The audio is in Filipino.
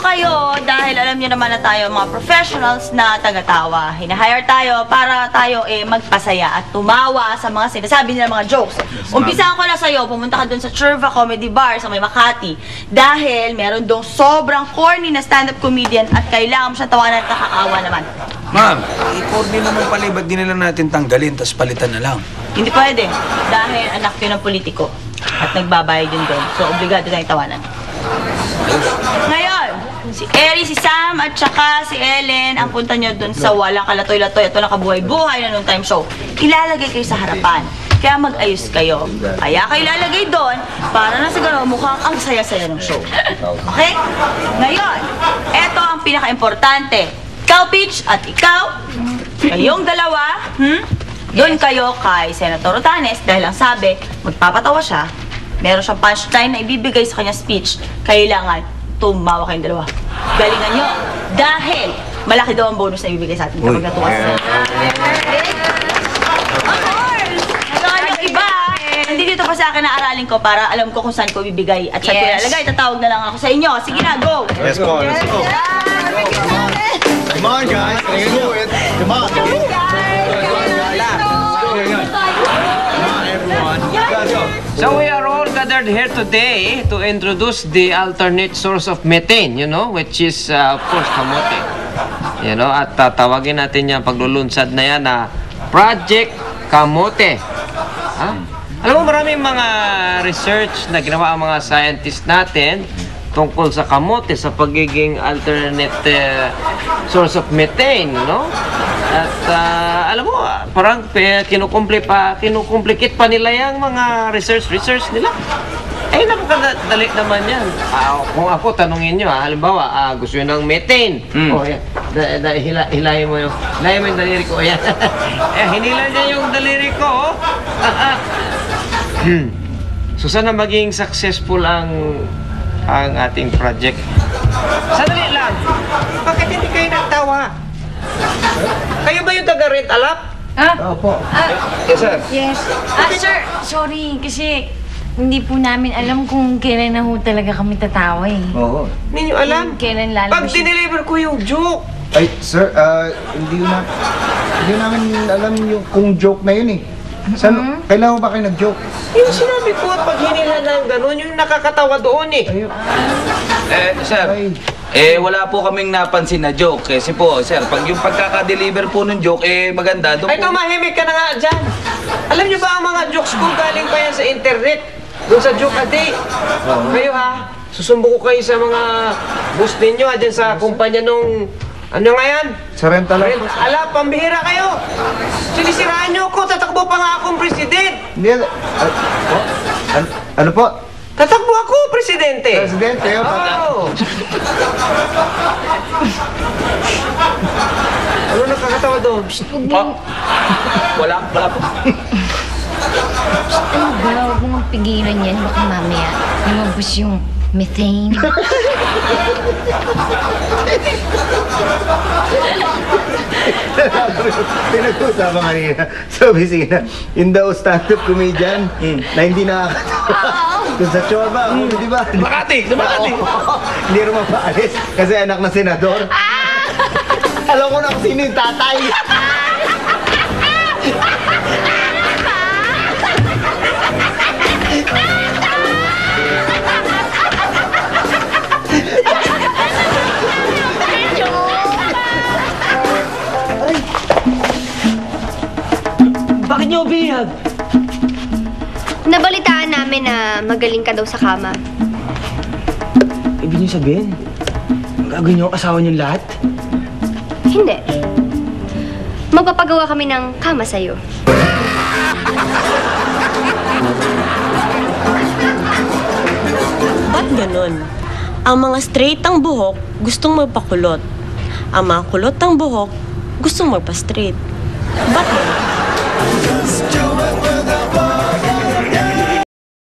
kayo dahil alam niyo naman na tayo mga professionals na taga-tawa. Hinahire tayo para tayo magpasaya at tumawa sa mga sinasabi nila mga jokes. Umpisahan ko na sa'yo, pumunta ka dun sa Churva Comedy Bar sa may Makati dahil meron dong sobrang corny na stand-up comedian at kailangan mo siya tawanan at nakakaawa naman. Ma'am, corny naman pala, ba't di nila natin tanggalin tas palitan na lang? Hindi pwede dahil anak yun ng politiko at nagbabayad yun doon. So, obligado tayong tawanan. Ngayon, si Eri, si Sam, at saka si Ellen, ang punta nyo dun sa walang kalatoy-latoy at walang kabuhay-buhay na noong time show. Ilalagay kayo sa harapan. Kaya mag-ayos kayo. Kaya kayo ilalagay doon para na siguro mukhang ang saya-saya ng show. Okay? Ngayon, eto ang pinaka-importante. Ikaw, Peach, at ikaw, kayong dalawa, doon kayo kay Senator Otanes dahil ang sabi, magpapatawa siya, meron siyang punchline na ibibigay sa kanya speech, kailangan tumawa kayong dalawa. Galingan nyo. Dahil malaki daw ang bonus na ibibigay sa atin kapag natuwa sa Of course! Saan yung iba, nandito pa sa akin na aralin ko para alam ko kung saan ko bibigay at saan ko ilalagay. Tatawag na lang ako sa inyo. Sige na, go! Let's go, let's go. Come on, guys. Let's do it. Come on. So we are all gathered here today to introduce the alternate source of methane, which is, of course, kamote. At tatawagin natin yung paglulunsad na yan na Project Kamote. Alam mo, maraming mga research na ginawa ang mga scientists natin tungkol sa kamote, sa pagiging alternate source of methane, At alam mo, parang kinukumplikit pa nila yung mga research nila. Napakadali naman yan. Kung ako, tanungin nyo, halimbawa, gusto nyo ng methane. Hilahin mo yung daliri ko. Ayan. Hinila niya yung daliri ko. So, sana maging successful ang ating project. Sandali lang. Bakit hindi kayo nagtawa? Kayo ba yung taga-Red Alap? Opo. Yes, sir. Yes. Sir, sorry kasi hindi po namin alam kung kailan na ho talaga kami tatawa eh. Oo. Hindi nyo alam? Kailan lalabas Pag dineliver ko yung joke, Ay, sir, hindi namin alam yung kung joke na yun eh. Kailan mo ba kayo nag-joke? yung sinabi ko, pag hinila ng gano'n, yung nakakatawa doon eh. Ayun. Sir, wala po kaming napansin na joke. Kasi po, sir, pag yung pagkaka-deliver po ng joke, maganda. Ay, tumahimik ka na nga dyan. Alam nyo ba ang mga jokes ko galing pa yan sa internet? Doon sa Joke a Day. Kayo ha, susumbo ko kayo sa mga boss ninyo dyan sa kumpanya nung... Ano nga yan? Sa rental lang. Ala, pambihira kayo. Sinisiraan nyo ako, tatakbo pa nga akong president. Hindi, ano po? Tatakbo ako, presidente. Presidente, Oo. Ano nakakatawa doon? Wala po. Ano ba? Huwag mong pigilan yan. Baka mamaya lumabas yung methane. Pinag-usapan kanina sa opisina, yung daw stand-up comedian na hindi nakakatawa. Doon sa Chorba, di ba? Makati! Hindi rin mapaalis kasi anak ng senador. Alam ko na kung sino yung tatay. Bakit niyo bihag? Nabalitaan namin na magaling ka daw sa kama. Ibig niyo sabihin, gagawin niyo ang asawa niyo lahat? Hindi. Magpapagawa kami ng kama sa'yo. Ba't ganun? Ang mga straight ang buhok, gustong magpakulot. Ang mga kulot ang buhok, gustong magpa-straight. Ba't ganun?